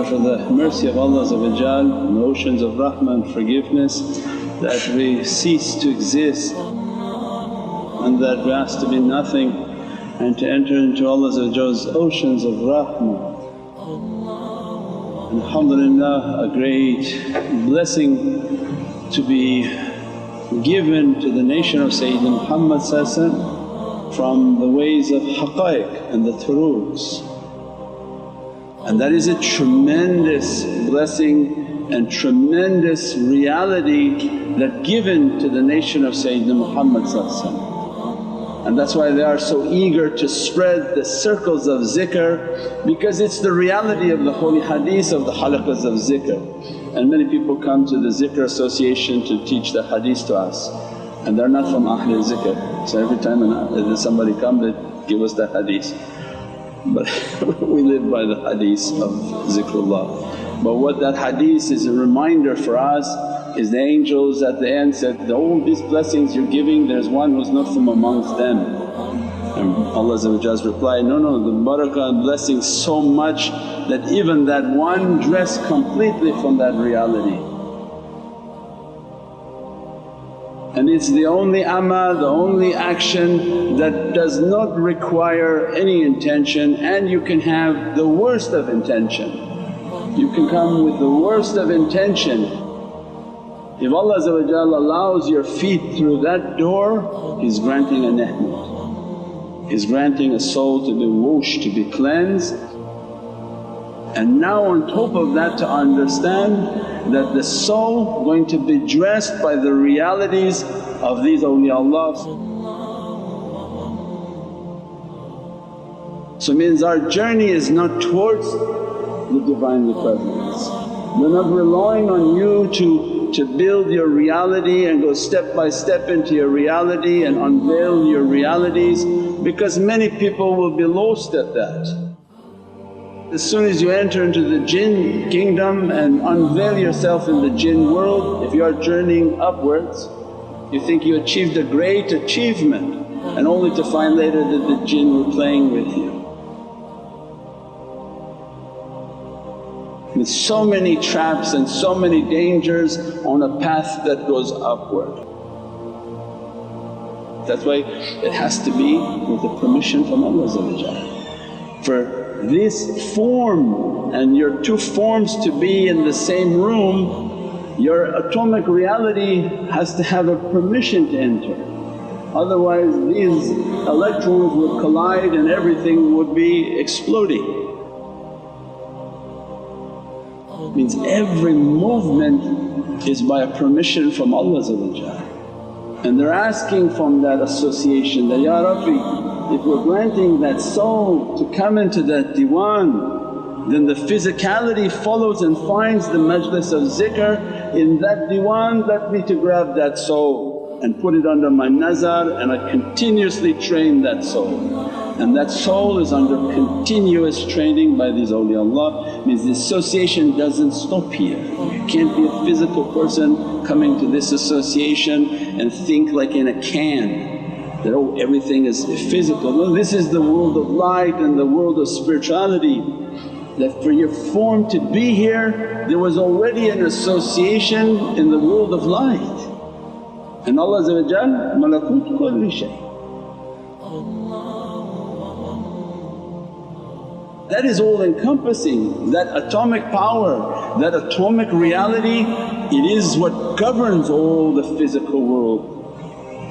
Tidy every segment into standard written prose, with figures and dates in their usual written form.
for the mercy of Allah and the oceans of rahmah and forgiveness that we cease to exist and that we ask to be nothing and to enter into Allah's oceans of rahmah. And alhamdulillah, a great blessing to be given to the nation of Sayyidina Muhammad from the ways of haqqaiq and the turuqs. And that is a tremendous blessing and tremendous reality that given to the nation of Sayyidina Muhammad. And that's why they are so eager to spread the circles of zikr, because it's the reality of the holy hadith of the halaqas of zikr. And many people come to the zikr association to teach the hadith to us and they're not from ahlul zikr. So every time somebody comes they give us the hadith. But we live by the hadith of zikrullah. But what that hadith is a reminder for us is the angels at the end said, all these blessings you're giving there's one who's not from amongst them. And Allah's reply, no, the barakah and blessings so much that even that one dressed completely from that reality. And it's the only amal, the only action that does not require any intention, and you can have the worst of intention. You can come with the worst of intention. If Allah allows your feet through that door, He's granting a ni'mat. He's granting a soul to be washed, to be cleansed. And now on top of that to understand that the soul going to be dressed by the realities of these awliyaullah. So means our journey is not towards the Divinely Presence. We're not relying on you to build your reality and go step by step into your reality and unveil your realities, because many people will be lost at that. As soon as you enter into the jinn kingdom and unveil yourself in the jinn world, if you are journeying upwards, you think you achieved a great achievement and only to find later that the jinn were playing with you. With so many traps and so many dangers on a path that goes upward. That's why it has to be with the permission from Allah. For this form and your two forms to be in the same room, your atomic reality has to have a permission to enter. Otherwise these electrons would collide and everything would be exploding. Means every movement is by a permission from Allah. And they're asking from that association that, Ya Rabbi, if we're granting that soul to come into that diwan, then the physicality follows and finds the majlis of zikr. In that diwan let me to grab that soul and put it under my nazar, and I continuously train that soul. And that soul is under continuous training by these awliyaullah. Means the association doesn't stop here. You can't be a physical person coming to this association and think like in a can that, oh everything is physical. No, this is the world of light and the world of spirituality. That for your form to be here there was already an association in the world of light. And Allah malakut kulli shay. That is all encompassing, that atomic power, that atomic reality, it is what governs all the physical world.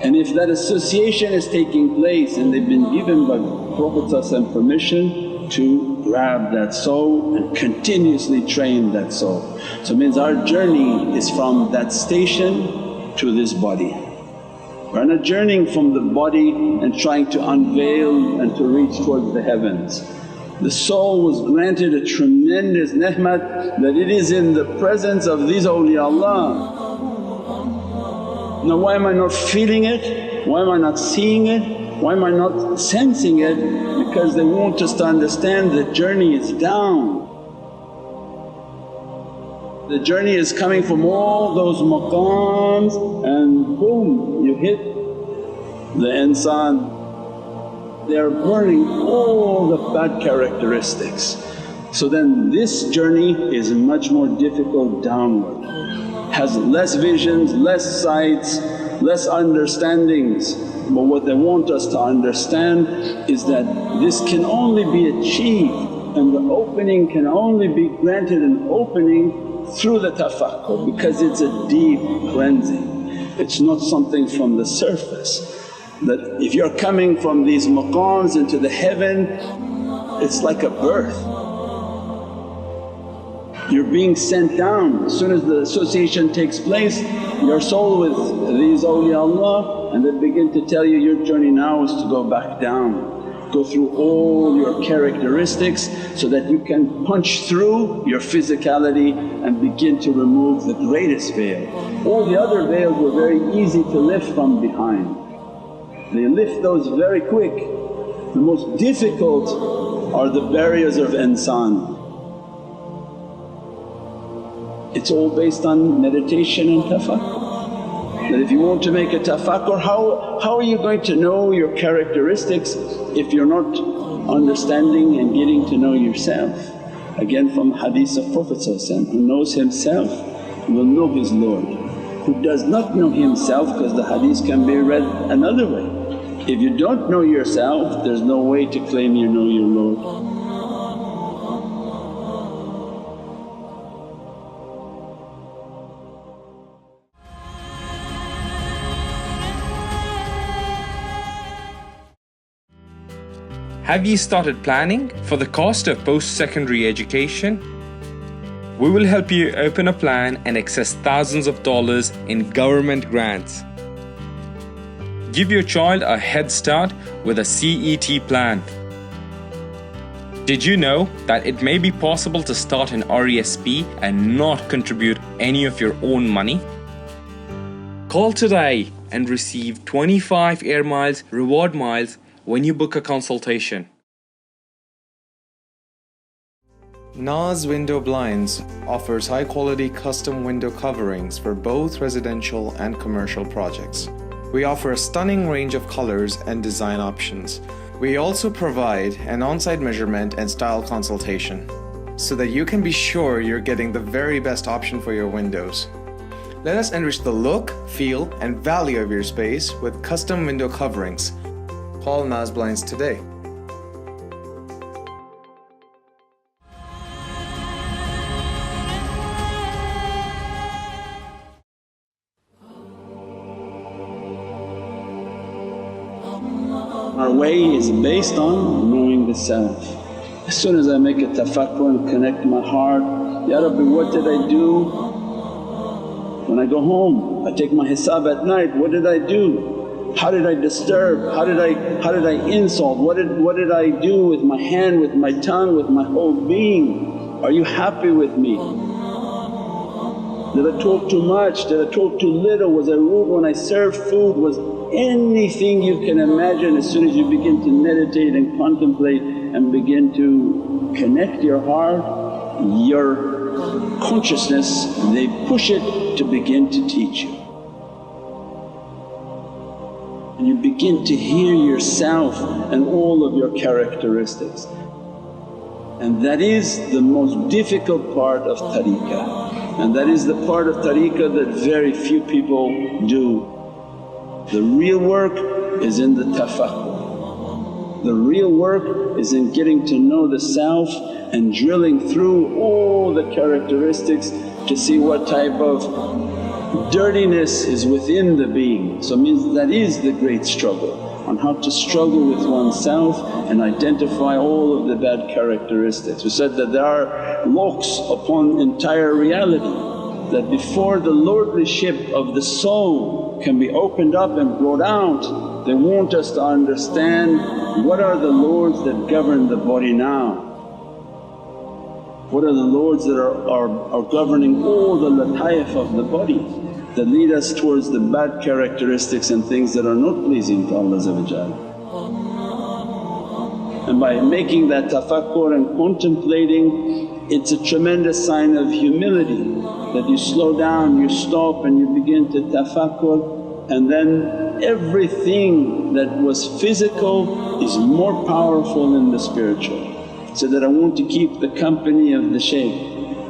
And if that association is taking place and they've been given by Prophet permission to grab that soul and continuously train that soul. So it means our journey is from that station to this body. We're not journeying from the body and trying to unveil and to reach towards the heavens. The soul was granted a tremendous ni'mat that it is in the presence of these awliyaullah. Now why am I not feeling it? Why am I not seeing it? Why am I not sensing it? Because they want us to understand the journey is down. The journey is coming from all those maqams and boom you hit the insan. They are burning all the bad characteristics. So then this journey is much more difficult downward, has less visions, less sights, less understandings. But what they want us to understand is that this can only be achieved and the opening can only be granted an opening through the tafakkur, because it's a deep cleansing. It's not something from the surface, that if you're coming from these maqams into the heaven, it's like a birth. You're being sent down. As soon as the association takes place, your soul with these awliyaullah, and they begin to tell you your journey now is to go back down. Go through all your characteristics so that you can punch through your physicality and begin to remove the greatest veil. All the other veils were very easy to lift from behind. They lift those very quick. The most difficult are the barriers of insan. It's all based on meditation and tafakkur. That if you want to make a tafakkur, how are you going to know your characteristics if you're not understanding and getting to know yourself? Again from hadith of Prophet, who knows himself will know his Lord. Who does not know himself, because the hadith can be read another way. If you don't know yourself, there's no way to claim you know your Lord. Have you started planning for the cost of post-secondary education? We will help you open a plan and access thousands of dollars in government grants. Give your child a head start with a CET plan. Did you know that it may be possible to start an RESP and not contribute any of your own money? Call today and receive 25 air miles reward miles when you book a consultation. Naz Window Blinds offers high-quality custom window coverings for both residential and commercial projects. We offer a stunning range of colors and design options. We also provide an on-site measurement and style consultation so that you can be sure you're getting the very best option for your windows. Let us enrich the look, feel, and value of your space with custom window coverings. Call Naz Blinds today. Our way is based on knowing the self. As soon as I make a tafakkur and connect my heart, Ya Rabbi, what did I do? When I go home, I take my hisab at night, what did I do? How did I disturb? How did I insult? What did I do with my hand, with my tongue, with my whole being? Are you happy with me? Did I talk too much? Did I talk too little? Was I rude when I served food? Was anything you can imagine. As soon as you begin to meditate and contemplate and begin to connect your heart, your consciousness, they push it to begin to teach you. And you begin to hear yourself and all of your characteristics. And that is the most difficult part of tariqah, and that is the part of tariqah that very few people do. The real work is in the tafakkur. The real work is in getting to know the self and drilling through all the characteristics to see what type of dirtiness is within the being. So it means that is the great struggle, on how to struggle with oneself and identify all of the bad characteristics. We said that there are locks upon entire reality, that before the lordship of the soul can be opened up and brought out, they want us to understand what are the lords that govern the body now. What are the lords that are governing all the lataif of the body that lead us towards the bad characteristics and things that are not pleasing to Allah. And by making that tafakkur and contemplating, it's a tremendous sign of humility that you slow down, you stop and you begin to tafakkur, and then everything that was physical is more powerful than the spiritual. so that I want to keep the company of the shaykh,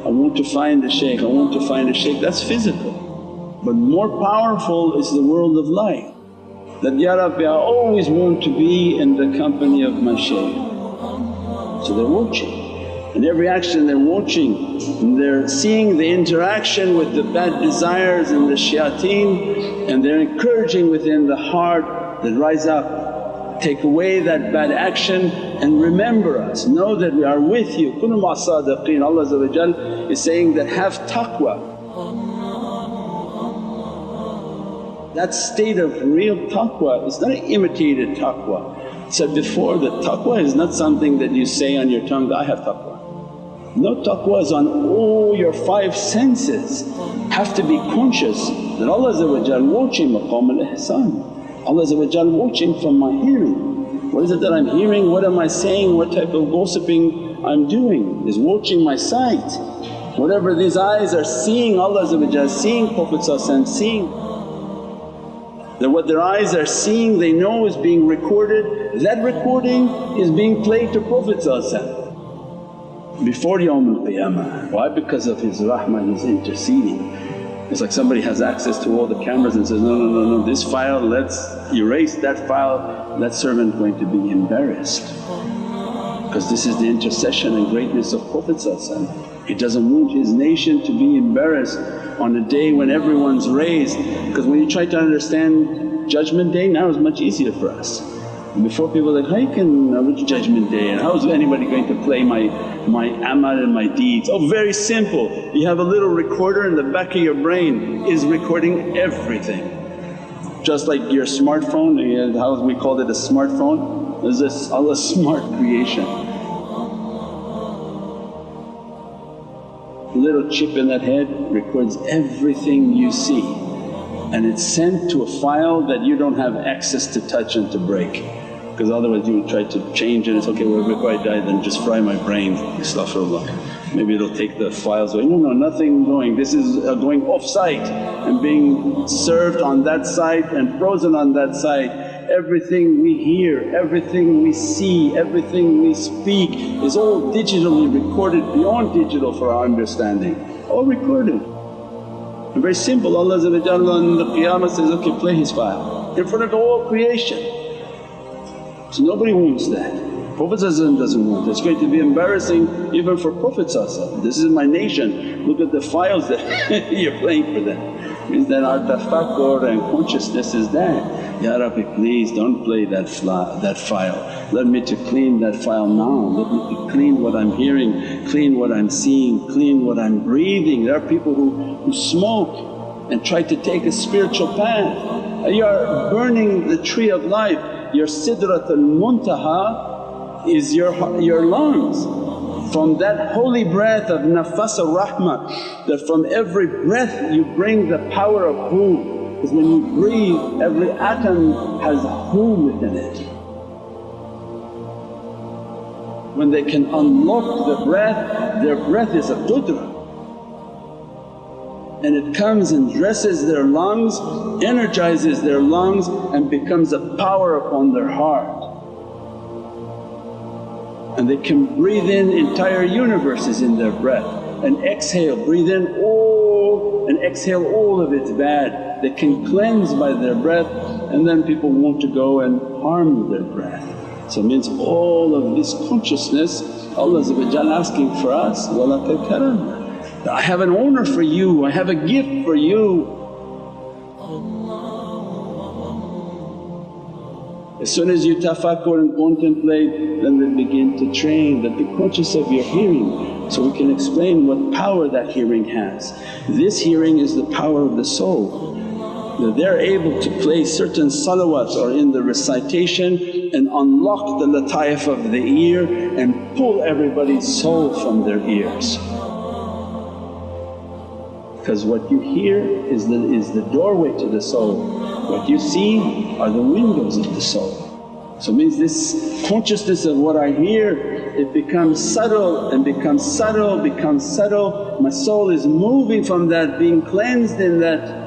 I want to find a shaykh, I want to find a shaykh. That's physical. But more powerful is the world of light, that, Ya Rabbi, I always want to be in the company of my shaykh. So they're watching, and every action they're watching, and they're seeing the interaction with the bad desires and the shayateen, and they're encouraging within the heart that rise up, take away that bad action and remember us, know that we are with you. Kunu ma'a sadiqeen. Allah is saying that have taqwa. That state of real taqwa is not an imitated taqwa. I said before that taqwa is not something that you say on your tongue, I have taqwa. No, taqwa is on all your five senses, have to be conscious that Allah watching maqam al-ihsan. Allah watching from my hearing. What is it that I'm hearing? What am I saying? What type of gossiping I'm doing? Is watching my sight. Whatever these eyes are seeing, Allah seeing, Prophet seeing. That what their eyes are seeing they know is being recorded, that recording is being played to Prophet before Yawm al-Qiyamah. Why? Because of his rahmah, he's interceding. It's like somebody has access to all the cameras and says, no, this file, let's erase that file, that servant going to be embarrassed. Because this is the intercession and greatness of Prophet. He doesn't want his nation to be embarrassed on a day when everyone's raised. Because when you try to understand Judgment Day now is much easier for us. Before people are like, how you can which Judgment Day and how is anybody going to play my amal and my deeds? Oh, very simple. You have a little recorder in the back of your brain is recording everything. Just like your smartphone, how we called it a smartphone, is this Allah's smart creation. Little chip in that head records everything you see, and it's sent to a file that you don't have access to touch and to break. Because otherwise you would try to change and it's okay, well before I die then just fry my brain, astaghfirullah. Maybe it'll take the files away. No, nothing going. This is going off site and being served on that site and frozen on that site. Everything we hear, everything we see, everything we speak is all digitally recorded beyond digital for our understanding, all recorded. And very simple, Allah in the Qiyamah says, okay, play His file in front of all creation. So nobody wants that. Prophet doesn't want it. It's going to be embarrassing even for Prophet. This is my nation, look at the files that you're playing for them. Means that our tafakkur and consciousness is that, Ya Rabbi please don't play that file. Let me to clean that file now, let me to clean what I'm hearing, clean what I'm seeing, clean what I'm breathing. There are people who smoke and try to take a spiritual path. You are burning the tree of life. Your Sidratul Muntaha is your lungs. From that holy breath of nafas ar-rahmah, that from every breath you bring the power of Hu. Because when you breathe every atom has Hu within it. When they can unlock the breath, their breath is a qudra. And it comes and dresses their lungs, energizes their lungs and becomes a power upon their heart. And they can breathe in entire universes in their breath and exhale, breathe in all and exhale all of its bad. They can cleanse by their breath and then people want to go and harm their breath. So it means all of this consciousness Allah asking for us, وَلَقَدْ كَرَمْنَا. I have an honor for you, I have a gift for you. As soon as you tafakkur and contemplate, then they begin to train that be conscious of your hearing, so we can explain what power that hearing has. This hearing is the power of the soul, that they're able to play certain salawats or in the recitation and unlock the lataif of the ear and pull everybody's soul from their ears. Because what you hear is the doorway to the soul, what you see are the windows of the soul. So it means this consciousness of what I hear, it becomes subtle and becomes subtle, becomes subtle. My soul is moving from that, being cleansed in that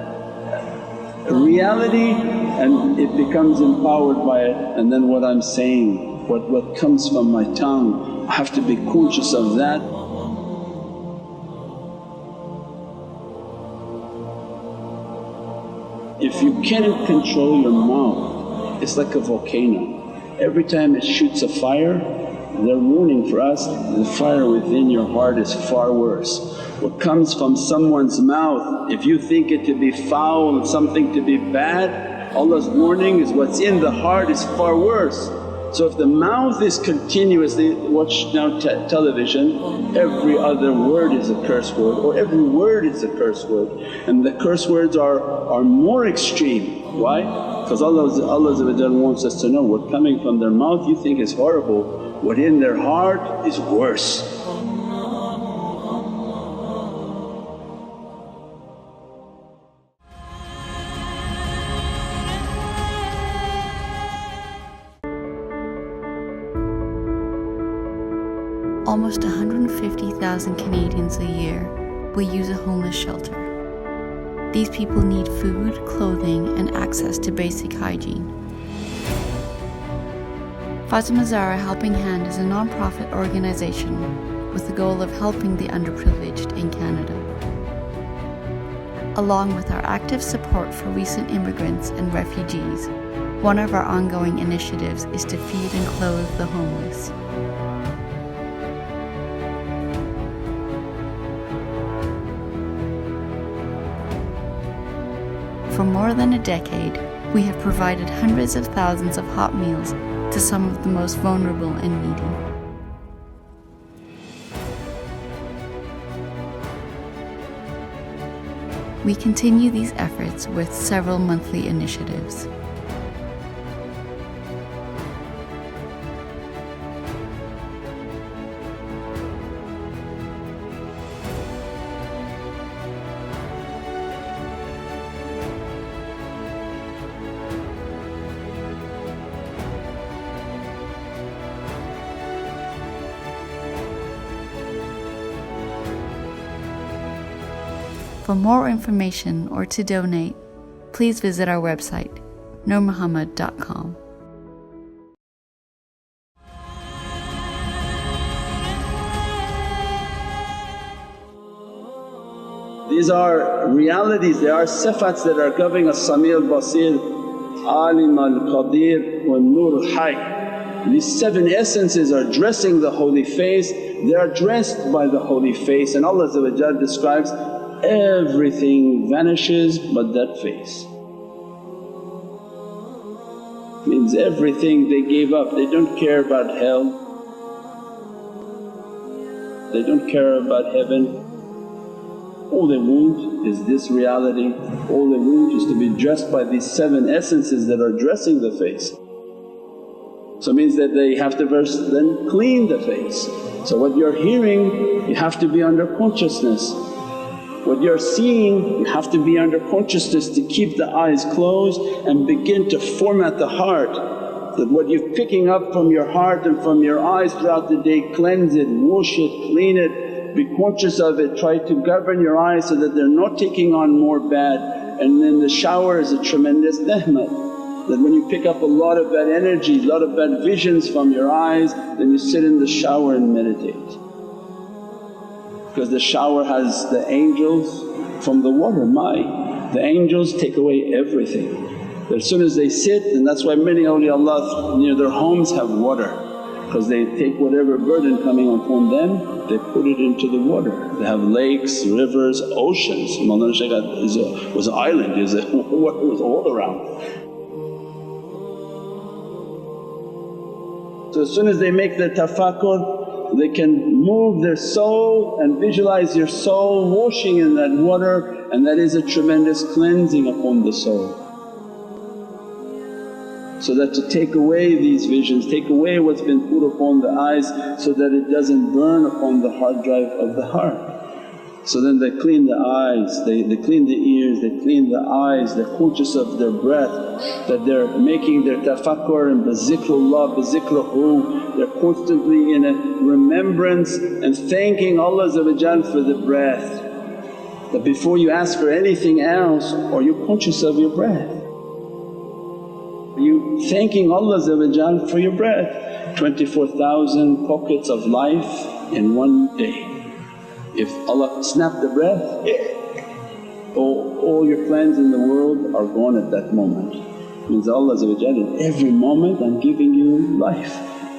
reality and it becomes empowered by it, and then what I'm saying what comes from my tongue, I have to be conscious of that. If you can't control your mouth, it's like a volcano. Every time it shoots a fire, they're warning for us, the fire within your heart is far worse. What comes from someone's mouth, if you think it to be foul and something to be bad, Allah's warning is what's in the heart is far worse. So if the mouth is continuously, watch now television, every other word is a curse word or every word is a curse word, and the curse words are more extreme. Why? Because Allah wants us to know what coming from their mouth you think is horrible, what in their heart is worse. Almost 150,000 Canadians a year will use a homeless shelter. These people need food, clothing and access to basic hygiene. Fatima Zahra Helping Hand is a non-profit organisation with the goal of helping the underprivileged in Canada. Along with our active support for recent immigrants and refugees, one of our ongoing initiatives is to feed and clothe the homeless. For more than a decade, we have provided hundreds of thousands of hot meals to some of the most vulnerable and needy. We continue these efforts with several monthly initiatives. For more information or to donate, please visit our website, nurmuhammad.com. These are realities, they are sifats that are governing as-Sami' al-Basir, Alim al-Qadir wa Nur al-Hayy. These 7 essences are dressing the Holy Face, they are dressed by the Holy Face, and Allah describes everything vanishes but that face. Means everything they gave up, they don't care about hell, they don't care about heaven. All they want is this reality, all they want is to be dressed by these 7 essences that are dressing the face. So it means that they have to first then clean the face. So what you're hearing, you have to be under consciousness. What you're seeing, you have to be under consciousness to keep the eyes closed and begin to format the heart. That what you're picking up from your heart and from your eyes throughout the day, cleanse it, wash it, clean it, be conscious of it, try to govern your eyes so that they're not taking on more bad. And then the shower is a tremendous ni'mat, that when you pick up a lot of bad energy, a lot of bad visions from your eyes, then you sit in the shower and meditate. Because the shower has the angels from the water, the angels take away everything. As soon as they sit, and that's why many awliyaullah near their homes have water, because they take whatever burden coming upon them, they put it into the water. They have lakes, rivers, oceans. Mawlana Shaykh was an island, water was all around. So as soon as they make the tafakkur, they can move their soul and visualize your soul washing in that water, and that is a tremendous cleansing upon the soul. So that to take away these visions, take away what's been put upon the eyes so that it doesn't burn upon the hard drive of the heart. So then they clean the eyes, they clean the ears, they clean the eyes, they're conscious of their breath, that they're making their tafakkur and bizikrullah, bizikruhu, they're constantly in a remembrance and thanking Allah for the breath. That before you ask for anything else, are you conscious of your breath? You thanking Allah for your breath. 24,000 pockets of life in one day. If Allah snapped the breath, all your plans in the world are gone at that moment. Means Allah in every moment I'm giving you life.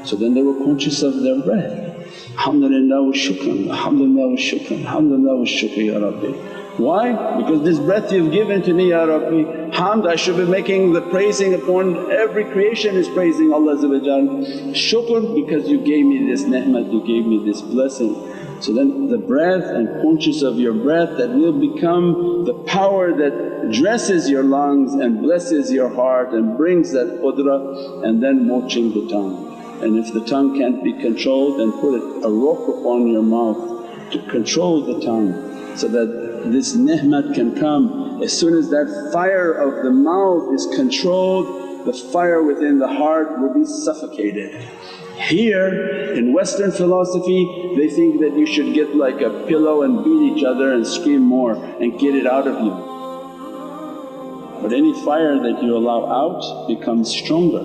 So then they were conscious of their breath. Alhamdulillah wa shukran, alhamdulillah wa shukran, alhamdulillah wa shukr ya Rabbi. Why? Because this breath you've given to me ya Rabbi, hamd I should be making the praising upon every creation is praising Allah. Shukr because you gave me this ni'mat, you gave me this blessing. So then the breath and conscious of your breath that will become the power that dresses your lungs and blesses your heart and brings that qudrah, and then watching the tongue. And if the tongue can't be controlled, then put a rock upon your mouth to control the tongue so that this ni'mat can come. As soon as that fire of the mouth is controlled, the fire within the heart will be suffocated. Here in Western philosophy they think that you should get like a pillow and beat each other and scream more and get it out of you. But any fire that you allow out becomes stronger.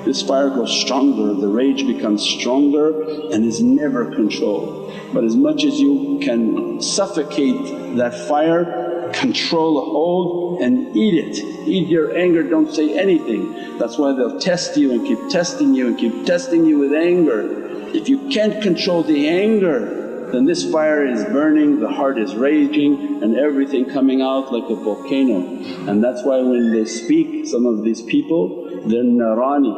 This fire goes stronger, the rage becomes stronger and is never controlled. But as much as you can suffocate that fire, control a hold and eat it. Eat your anger, don't say anything. That's why they'll test you and keep testing you and keep testing you with anger. If you can't control the anger, then this fire is burning, the heart is raging and everything coming out like a volcano. And that's why when they speak, some of these people, they're Nurani.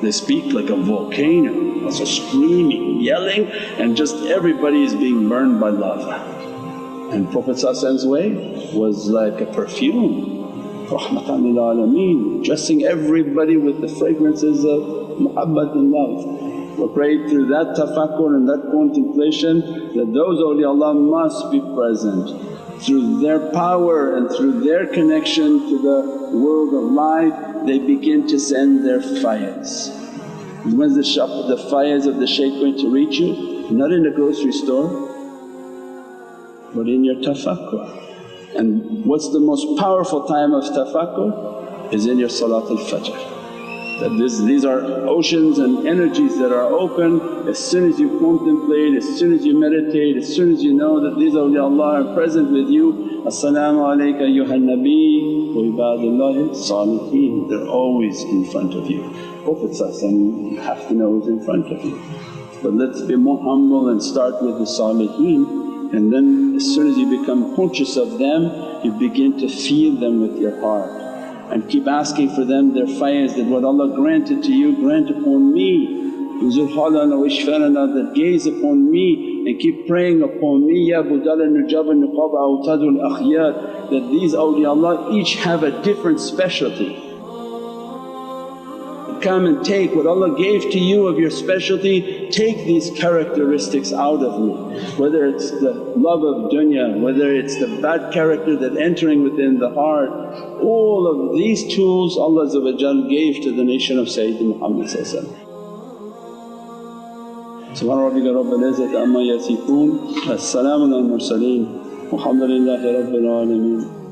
They speak like a volcano, also screaming, yelling, and just everybody is being burned by lava. And Prophet's way was like a perfume, rahmatan lil alameen, dressing everybody with the fragrances of Muhammad and love. We prayed through that tafakkur and that contemplation that those awliyaullah must be present. Through their power and through their connection to the world of light, they begin to send their fayaz. When's the fayaz of the Shaykh going to reach you? Not in a grocery store but in your tafakkur. And what's the most powerful time of tafakkur? Is in your Salatul Fajr. That these are oceans and energies that are open. As soon as you contemplate, as soon as you meditate, as soon as you know that these awliyaullah are present with you, as-salaamu alayka ayyuhan nabi wa ibadullahi salihin, they're always in front of you. Prophet you have to know is in front of you. But let's be more humble and start with the salihin. And then as soon as you become conscious of them, you begin to feel them with your heart and keep asking for them their fayaz, that what Allah granted to you grant upon me. Uzul halana wa ishfarana, that gaze upon me and keep praying upon me. Ya budala nujaba nuqaba awtadul akhyar, that these awliyaullah each have a different specialty. Come and take what Allah gave to you of your specialty, take these characteristics out of me. Whether it's the love of dunya, whether it's the bad character that entering within the heart, all of these tools Allah gave to the nation of Sayyidina Muhammad. Subhana rabbika rabbil izzati amma yasifoon, wa salaamun al mursaleen, walhamdulillahi rabbil alameen.